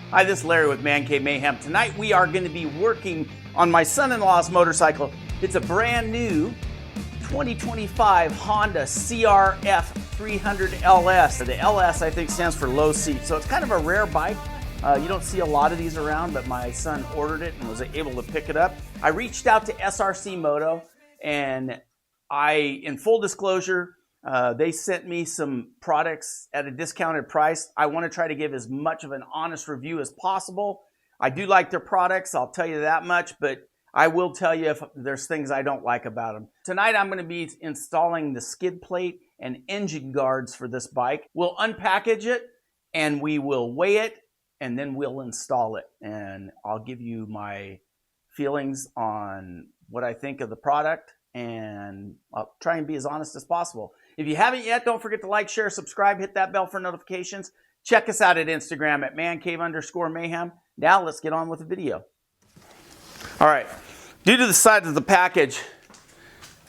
Hi, this is Larry with Man Cave Mayhem. Tonight we are going to be working on my son-in-law's motorcycle. It's a brand new 2025 Honda CRF 300 LS. The LS I think stands for low seat, so it's kind of a rare bike. You don't see a lot of these around, but my son ordered it and was able to pick it up. I reached out to SRC MOTO, and in full disclosure, they sent me some products at a discounted price. I want to try to give as much of an honest review as possible. I do like their products, I'll tell you that much, but I will tell you if there's things I don't like about them. Tonight I'm going to be installing the skid plate and engine guards for this bike. We'll unpackage it and we will weigh it and then we'll install it. And I'll give you my feelings on what I think of the product, and I'll try and be as honest as possible. If you haven't yet, don't forget to like, share, subscribe, hit that bell for notifications. Check us out at Instagram at mancave_mayhem. Now let's get on with the video. All right, due to the size of the package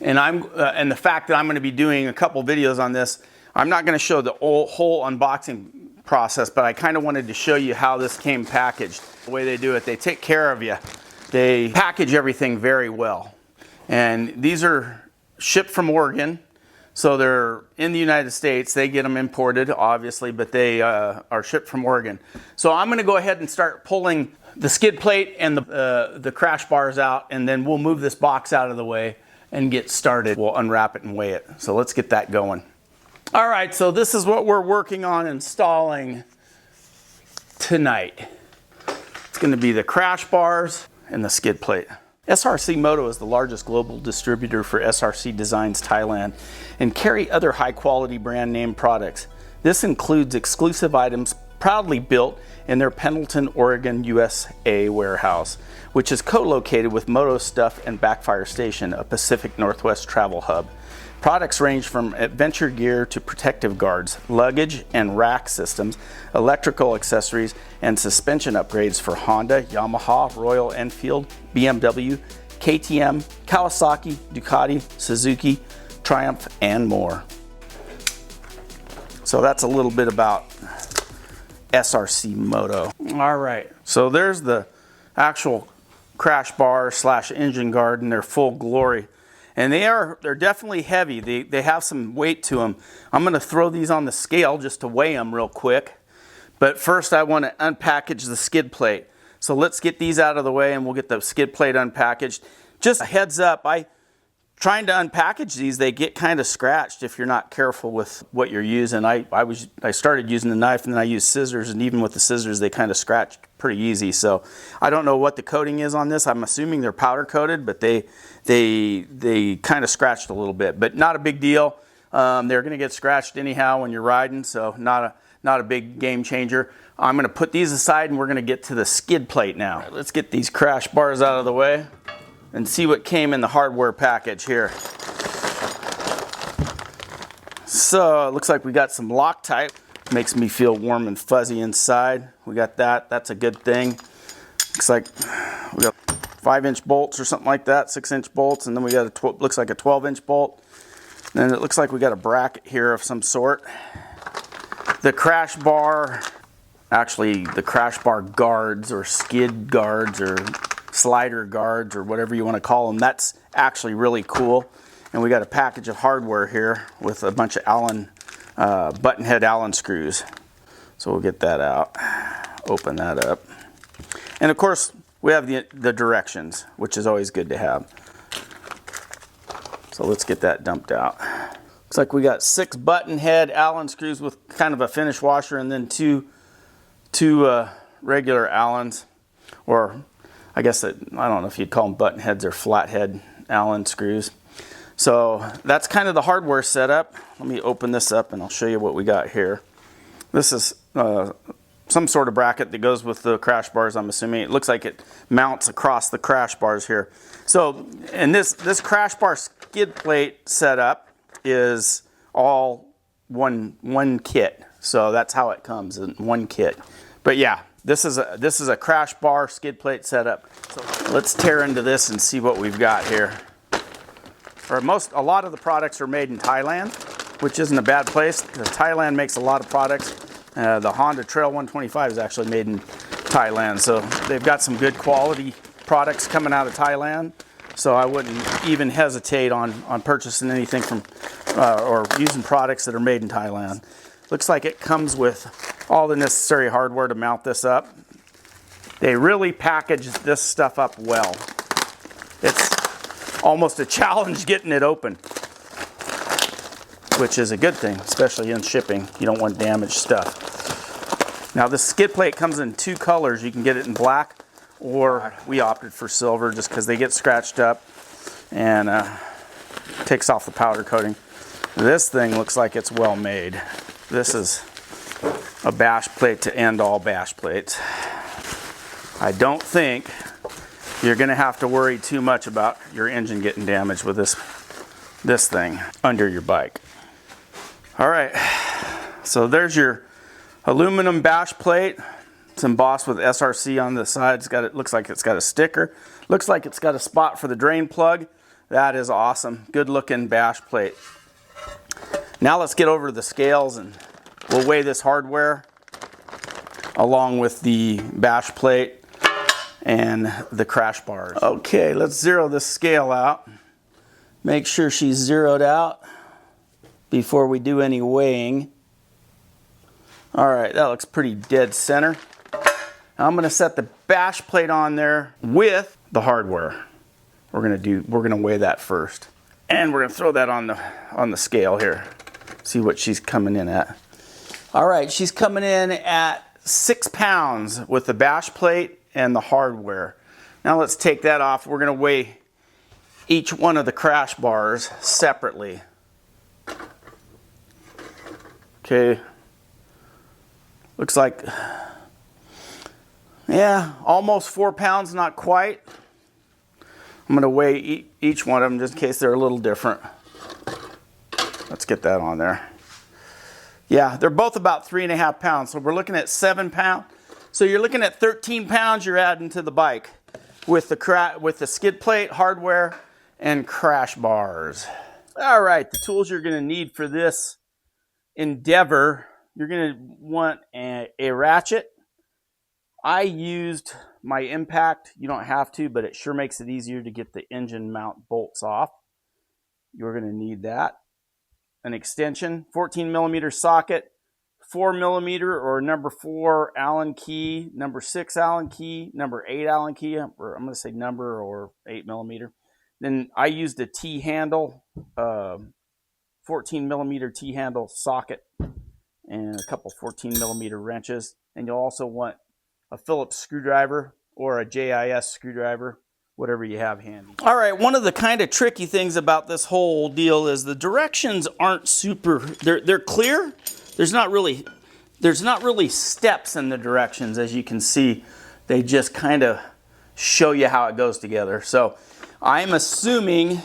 and the fact that I'm going to be doing a couple videos on this, I'm not going to show the whole unboxing process, but I kind of wanted to show you how this came packaged. The way they do it, they take care of you. They package everything very well. And these are shipped from Oregon, so they're in the United States. They get them imported, obviously, but they are shipped from Oregon. So I'm going to go ahead and start pulling the skid plate and the crash bars out, and then we'll move this box out of the way and get started. We'll unwrap it and weigh it. So let's get that going. All right, so this is what we're working on installing tonight. It's going to be the crash bars and the skid plate. SRC MOTO is the largest global distributor for SRC Designs Thailand and carry other high quality brand name products. This includes exclusive items proudly built in their Pendleton, Oregon, USA warehouse, which is co-located with Moto Stuff and Backfire Station, a Pacific Northwest travel hub. Products range from adventure gear to protective guards, luggage and rack systems, electrical accessories, and suspension upgrades for Honda, Yamaha, Royal Enfield, BMW, KTM, Kawasaki, Ducati, Suzuki, Triumph, and more. So that's a little bit about SRC MOTO. All right, so there's the actual crash bar / engine guard in their full glory. And they're definitely heavy. They have some weight to them. I'm going to throw these on the scale just to weigh them real quick. But first I want to unpackage the skid plate. So let's get these out of the way and we'll get the skid plate unpackaged. Just a heads up, trying to unpackage these, they get kind of scratched if you're not careful with what you're using. I started using the knife and then I used scissors, and even with the scissors they kind of scratched pretty easy. So I don't know what the coating is on this. I'm assuming they're powder coated, but they kind of scratched a little bit, but not a big deal. They're going to get scratched anyhow when you're riding, so not a big game changer. I'm going to put these aside and we're going to get to the skid plate now. Right, let's get these crash bars out of the way and see what came in the hardware package here. So it looks like we got some Loctite. Makes me feel warm and fuzzy inside. We got that. That's a good thing. Looks like we got 5-inch bolts or something like that, 6-inch bolts, and then we got looks like a 12-inch bolt. And then it looks like we got a bracket here of some sort. The crash bar, actually the crash bar guards or skid guards or slider guards or whatever you want to call them, that's actually really cool. And we got a package of hardware here with a bunch of button head Allen screws. So we'll get that out, open that up. And of course we have the directions, which is always good to have. So let's get that dumped out. Looks like we got 6 button head Allen screws with kind of a finish washer, and then two regular Allens, or I guess I don't know if you'd call them button heads or flathead Allen screws. So that's kind of the hardware setup. Let me open this up and I'll show you what we got here. This is some sort of bracket that goes with the crash bars, I'm assuming. It looks like it mounts across the crash bars here. So, and this crash bar skid plate setup is all one kit. So that's how it comes, in one kit. But yeah, this is a crash bar skid plate setup. So let's tear into this and see what we've got here. A lot of the products are made in Thailand, which isn't a bad place because Thailand makes a lot of products. The Honda Trail 125 is actually made in Thailand. So they've got some good quality products coming out of Thailand. So I wouldn't even hesitate on purchasing anything from or using products that are made in Thailand. Looks like it comes with all the necessary hardware to mount this up. They really package this stuff up well. It's almost a challenge getting it open, which is a good thing, especially in shipping. You don't want damaged stuff. Now the skid plate comes in 2 colors. You can get it in black, or we opted for silver just because they get scratched up and takes off the powder coating. This thing looks like it's well made. This is a bash plate to end all bash plates. I don't think you're going to have to worry too much about your engine getting damaged with this thing under your bike. All right, so there's your aluminum bash plate. It's embossed with SRC on the side. It looks like it's got a sticker. Looks like it's got a spot for the drain plug. That is awesome. Good looking bash plate. Now let's get over to the scales and we'll weigh this hardware along with the bash plate and the crash bars. Okay, let's zero this scale out. Make sure she's zeroed out before we do any weighing. All right, that looks pretty dead center. I'm going to set the bash plate on there with the hardware. We're going to weigh that first, and we're going to throw that on the scale here. See what she's coming in at. All right, she's coming in at 6 pounds with the bash plate and the hardware. Now let's take that off. We're going to weigh each one of the crash bars separately. Okay. Looks like, yeah, almost 4 pounds, not quite. I'm going to weigh each one of them just in case they're a little different. Let's get that on there. Yeah, they're both about 3.5 pounds. So we're looking at 7 pounds. So you're looking at 13 pounds you're adding to the bike with the skid plate, hardware, and crash bars. All right, the tools you're going to need for this endeavor, you're going to want a ratchet. I used my impact. You don't have to, but it sure makes it easier to get the engine mount bolts off. You're going to need that. An extension, 14 millimeter socket, 4 millimeter or number 4 Allen key, number 6 Allen key, number 8 Allen key, or I'm going to say number or 8 millimeter. Then I used a T-handle, 14 millimeter T-handle socket, and a couple 14 millimeter wrenches. And you'll also want a Phillips screwdriver or a JIS screwdriver, whatever you have handy. All right, one of the kind of tricky things about this whole deal is the directions aren't super, they're clear. There's not really steps in the directions, as you can see. They just kind of show you how it goes together. So I'm assuming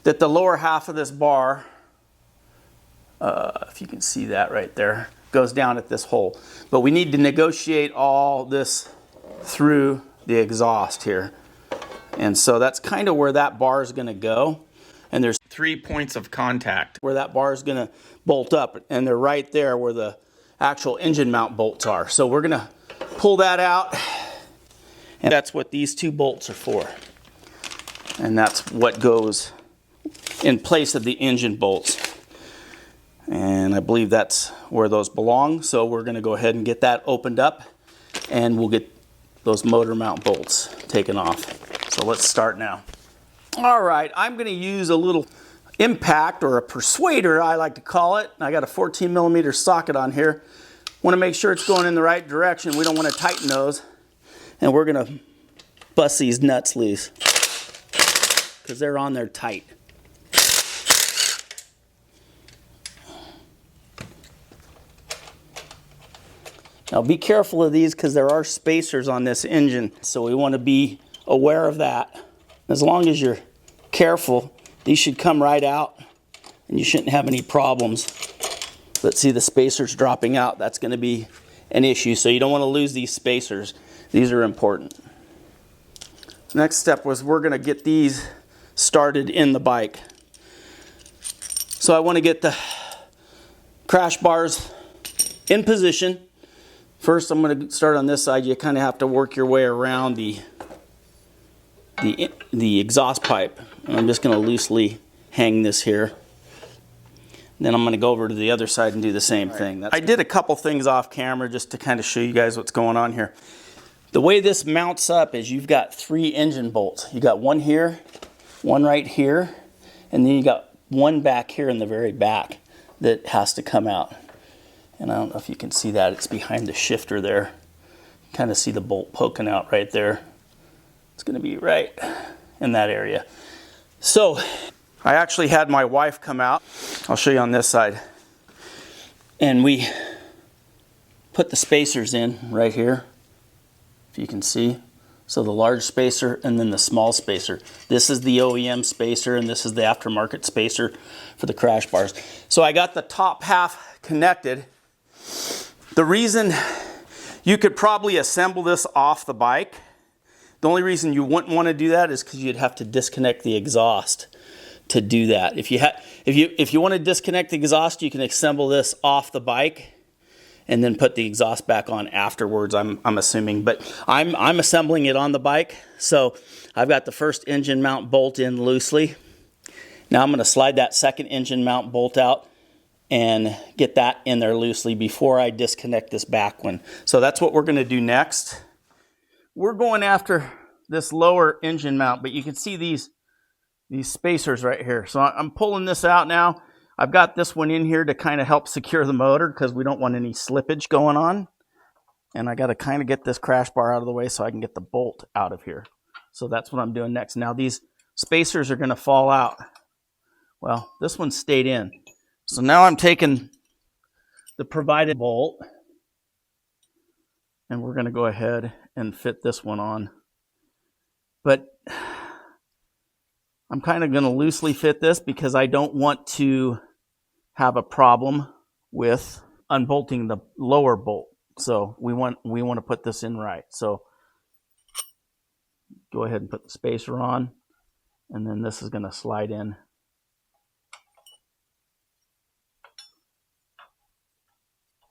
that the lower half of this bar, if you can see that right there, goes down at this hole. But we need to negotiate all this through the exhaust here. And so that's kind of where that bar is going to go. And there's 3 points of contact where that bar is going to bolt up. And they're right there where the actual engine mount bolts are. So we're going to pull that out. And that's what these 2 bolts are for. And that's what goes in place of the engine bolts. And I believe that's where those belong. So we're going to go ahead and get that opened up. And we'll get those motor mount bolts taken off. So let's start now. All right, I'm going to use a little impact, or a persuader I like to call it. I got a 14 millimeter socket on here. Want to make sure it's going in the right direction. We don't want to tighten those. And we're going to bust these nuts loose because they're on there tight. Now be careful of these because there are spacers on this engine, so we want to be aware of that. As long as you're careful, these should come right out and you shouldn't have any problems. Let's see the spacers dropping out. That's going to be an issue, so you don't want to lose these spacers. These are important. Next step was we're going to get these started in the bike. So I want to get the crash bars in position, First, I'm going to start on this side. You kind of have to work your way around the exhaust pipe. And I'm just going to loosely hang this here. Then I'm going to go over to the other side and do the same thing. I did a couple things off camera just to kind of show you guys what's going on here. The way this mounts up is you've got 3 engine bolts. You got one here, one right here, and then you got one back here in the very back that has to come out. And I don't know if you can see that. It's behind the shifter there. Kind of see the bolt poking out right there. It's going to be right in that area. So I actually had my wife come out. I'll show you on this side. And we put the spacers in right here, if you can see. So the large spacer and then the small spacer. This is the OEM spacer and this is the aftermarket spacer for the crash bars. So I got the top half connected. The reason you could probably assemble this off the bike, the only reason you wouldn't want to do that is because you'd have to disconnect the exhaust to do that. If you want to disconnect the exhaust, you can assemble this off the bike and then put the exhaust back on afterwards, I'm assuming. But I'm assembling it on the bike. So I've got the first engine mount bolt in loosely. Now I'm going to slide that second engine mount bolt out and get that in there loosely before I disconnect this back one. So that's what we're going to do next. We're going after this lower engine mount, but you can see these spacers right here. So I'm pulling this out now. I've got this one in here to kind of help secure the motor because we don't want any slippage going on. And I got to kind of get this crash bar out of the way so I can get the bolt out of here. So that's what I'm doing next. Now these spacers are going to fall out. Well, this one stayed in. So now I'm taking the provided bolt and we're going to go ahead and fit this one on. But I'm kind of going to loosely fit this because I don't want to have a problem with unbolting the lower bolt. So we want to put this in right. So go ahead and put the spacer on, and then this is going to slide in.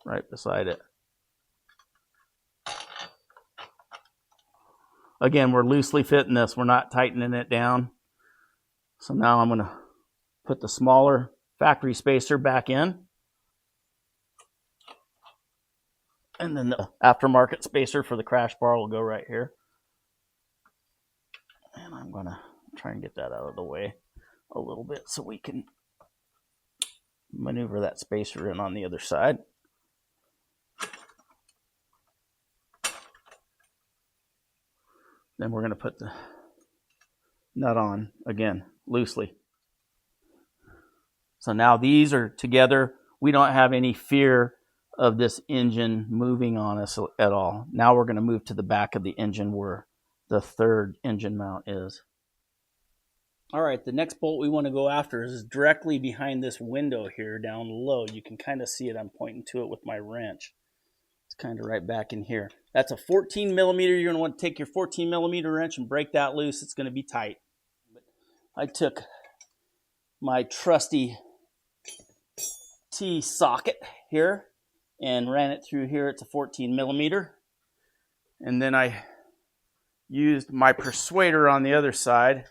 Right beside it. Again, we're loosely fitting this. We're not tightening it down. So now I'm going to put the smaller factory spacer back in. And then the aftermarket spacer for the crash bar will go right here. And I'm going to try and get that out of the way a little bit so we can maneuver that spacer in on the other side. Then we're going to put the nut on again, loosely. So now these are together. We don't have any fear of this engine moving on us at all. Now we're going to move to the back of the engine where the third engine mount is. All right, the next bolt we want to go after is directly behind this window here down low. You can kind of see it. I'm pointing to it with my wrench. It's kind of right back in here. That's a 14 millimeter. You're going to want to take your 14 millimeter wrench and break that loose. It's going to be tight. I took my trusty T socket here and ran it through here. It's a 14 millimeter. And then I used my persuader on the other side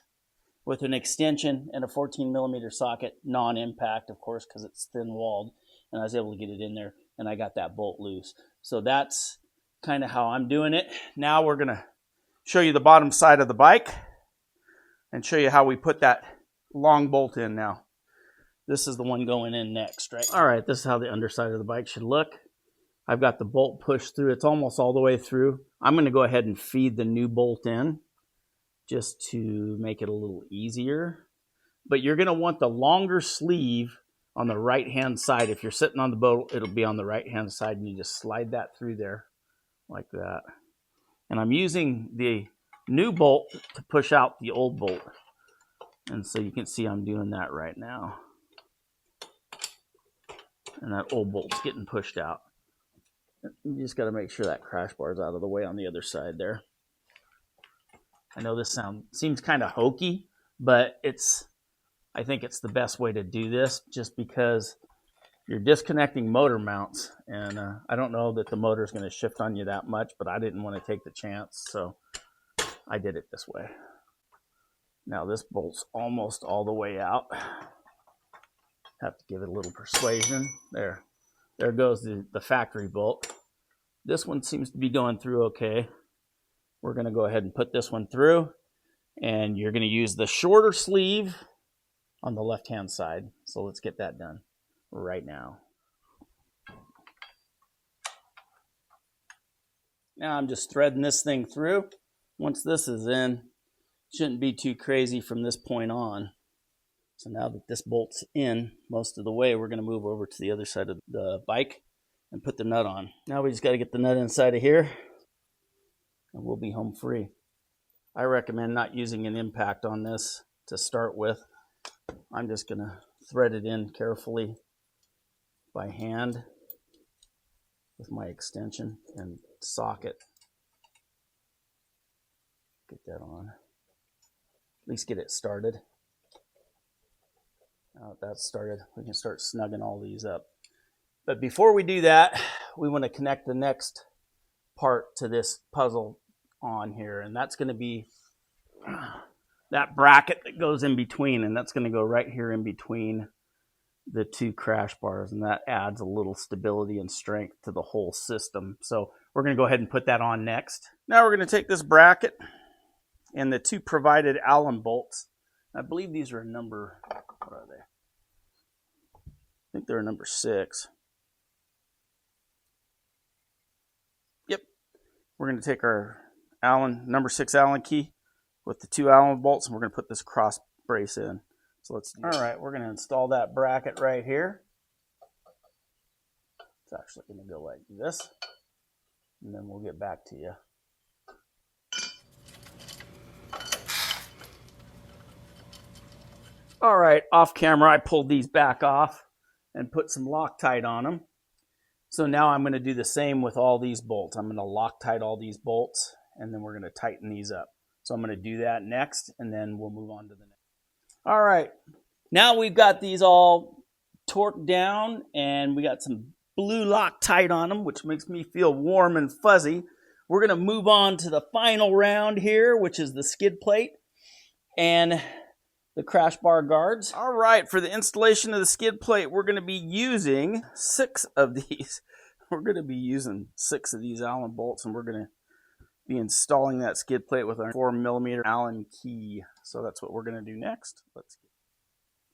with an extension and a 14 millimeter socket, non-impact, of course, because it's thin-walled. And I was able to get it in there, and I got that bolt loose. So that's kind of how I'm doing it. Now we're going to show you the bottom side of the bike and show you how we put that long bolt in now. This is the one going in next, right? All right, this is how the underside of the bike should look. I've got the bolt pushed through. It's almost all the way through. I'm going to go ahead and feed the new bolt in just to make it a little easier. But you're going to want the longer sleeve on the right-hand side. If you're sitting on the boat, it'll be on the right-hand side, and you just slide that through there like that. And I'm using the new bolt to push out the old bolt. And so you can see I'm doing that right now. And that old bolt's getting pushed out. You just got to make sure that crash bar is out of the way on the other side there. I know this seems kind of hokey, but I think it's the best way to do this, just because you're disconnecting motor mounts, and I don't know that the motor is going to shift on you that much, but I didn't want to take the chance, so I did it this way. Now this bolt's almost all the way out. Have to give it a little persuasion. There goes the factory bolt. This one seems to be going through okay. We're going to go ahead and put this one through, and you're going to use the shorter sleeve on the left hand side. So let's get that done right now. Now I'm just threading this thing through. Once this is in, shouldn't be too crazy from this point on. So now that this bolt's in most of the way, we're going to move over to the other side of the bike and put the nut on. Now we just got to get the nut inside of here, and we'll be home free. I recommend not using an impact on this to start with. I'm just going to thread it in carefully by hand with my extension and socket. Get that on. At least get it started. Now that that's started, we can start snugging all these up. But before we do that, we want to connect the next part to this puzzle on here, and that's going to be that bracket that goes in between, and that's going to go right here in between the two crash bars, and that adds a little stability and strength to the whole system. So we're going to go ahead and put that on next. Now we're going to take this bracket and the two provided Allen bolts. I believe these are a number, what are they? I think they're a number 6. Yep. We're going to take our number 6 Allen key with the 2 Allen bolts, and we're going to put this cross brace in. So let's do that. All right, we're going to install that bracket right here. It's actually going to go like this, and then we'll get back to you. All right, off camera, I pulled these back off and put some Loctite on them. So now I'm going to do the same with all these bolts. I'm going to Loctite all these bolts, and then we're going to tighten these up. So I'm going to do that next, and then we'll move on to the next. All right, now we've got these all torqued down, and we got some blue Loctite on them, which makes me feel warm and fuzzy. We're going to move on to the final round here, which is the skid plate and the crash bar guards. All right, for the installation of the skid plate, we're going to be using 6 of these. We're going to be using 6 of these Allen bolts, and we're going to be installing that skid plate with our 4mm Allen key. So that's what we're going to do next.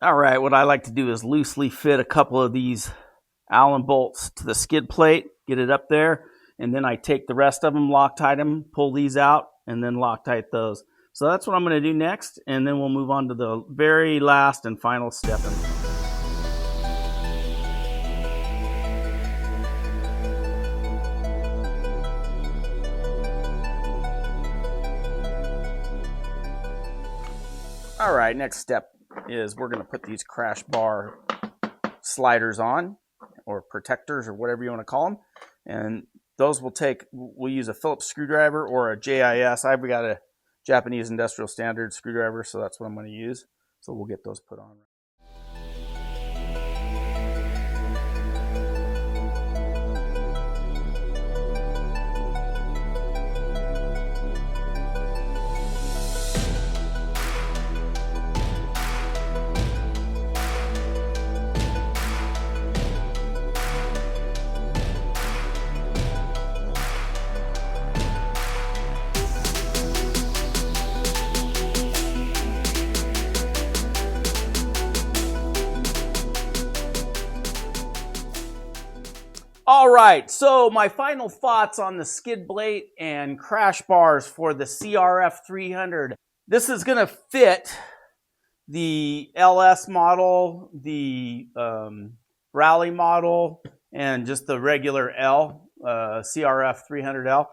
All right, what I like to do is loosely fit a couple of these Allen bolts to the skid plate, get it up there, and then I take the rest of them, Loctite them, pull these out, and then Loctite those. So that's what I'm going to do next, and then we'll move on to the very last and final step. All right, next step is we're going to put these crash bar sliders on, or protectors, or whatever you want to call them. And those we'll use a Phillips screwdriver or a JIS. I've got a Japanese Industrial Standard screwdriver, so that's what I'm going to use. So we'll get those put on. All right, so my final thoughts on the skid plate and crash bars for the CRF 300. This is going to fit the LS model, the Rally model, and just the regular L, CRF 300L.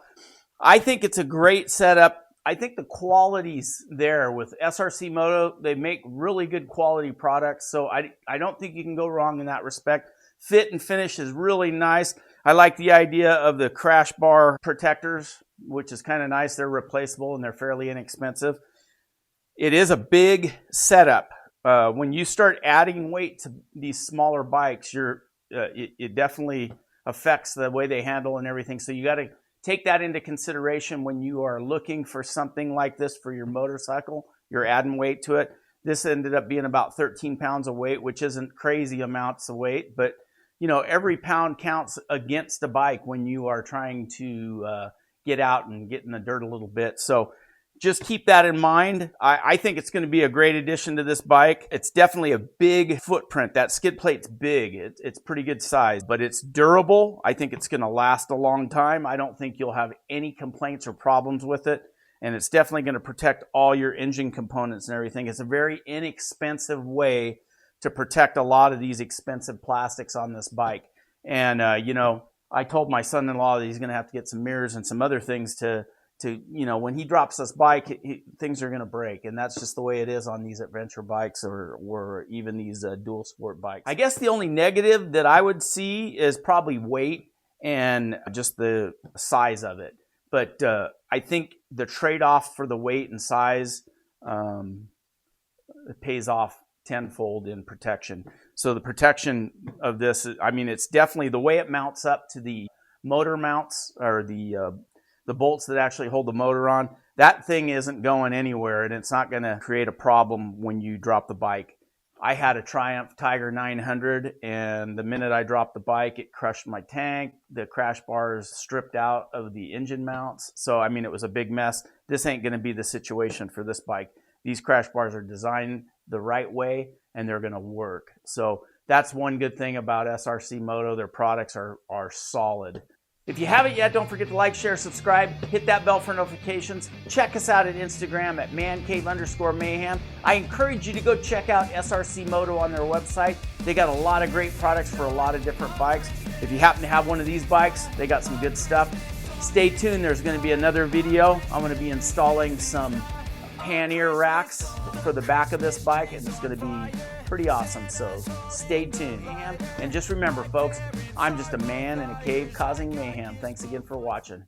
I think it's a great setup. I think the quality's there with SRC MOTO. They make really good quality products, so I don't think you can go wrong in that respect. Fit and finish is really nice. I like the idea of the crash bar protectors, which is kind of nice. They're replaceable and they're fairly inexpensive. It is a big setup. When you start adding weight to these smaller bikes, you're it definitely affects the way they handle and everything. So you got to take that into consideration when you are looking for something like this for your motorcycle. You're adding weight to it. This ended up being about 13 pounds of weight, which isn't crazy amounts of weight, but you know, every pound counts against a bike when you are trying to get out and get in the dirt a little bit. So just keep that in mind. I think it's going to be a great addition to this bike. It's definitely a big footprint. That skid plate's big. It's pretty good size, but it's durable. I think it's going to last a long time. I don't think you'll have any complaints or problems with it. And it's definitely going to protect all your engine components and everything. It's a very inexpensive way to protect a lot of these expensive plastics on this bike. And, you know, I told my son-in-law that he's going to have to get some mirrors and some other things to you know, when he drops this bike, things are going to break. And that's just the way it is on these adventure bikes or even these dual sport bikes. I guess the only negative that I would see is probably weight and just the size of it. But I think the trade-off for the weight and size it pays off tenfold in protection. So the protection of this, I mean, it's definitely the way it mounts up to the motor mounts or the bolts that actually hold the motor on. That thing isn't going anywhere, and it's not going to create a problem when you drop the bike. I had a Triumph Tiger 900, and the minute I dropped the bike, it crushed my tank. The crash bars stripped out of the engine mounts. So, I mean, it was a big mess. This ain't going to be the situation for this bike. These crash bars are designed the right way, and they're going to work. So that's one good thing about SRC Moto. Their products are solid. If you haven't yet, don't forget to like, share, subscribe, hit that bell for notifications. Check us out at Instagram at mancave_mayhem. I encourage you to go check out SRC Moto on their website. They got a lot of great products for a lot of different bikes. If you happen to have one of these bikes, they got some good stuff. Stay tuned, there's going to be another video. I'm going to be installing some pannier racks for the back of this bike, and it's going to be pretty awesome, so stay tuned. And just remember, folks, I'm just a man in a cave causing mayhem. Thanks again for watching.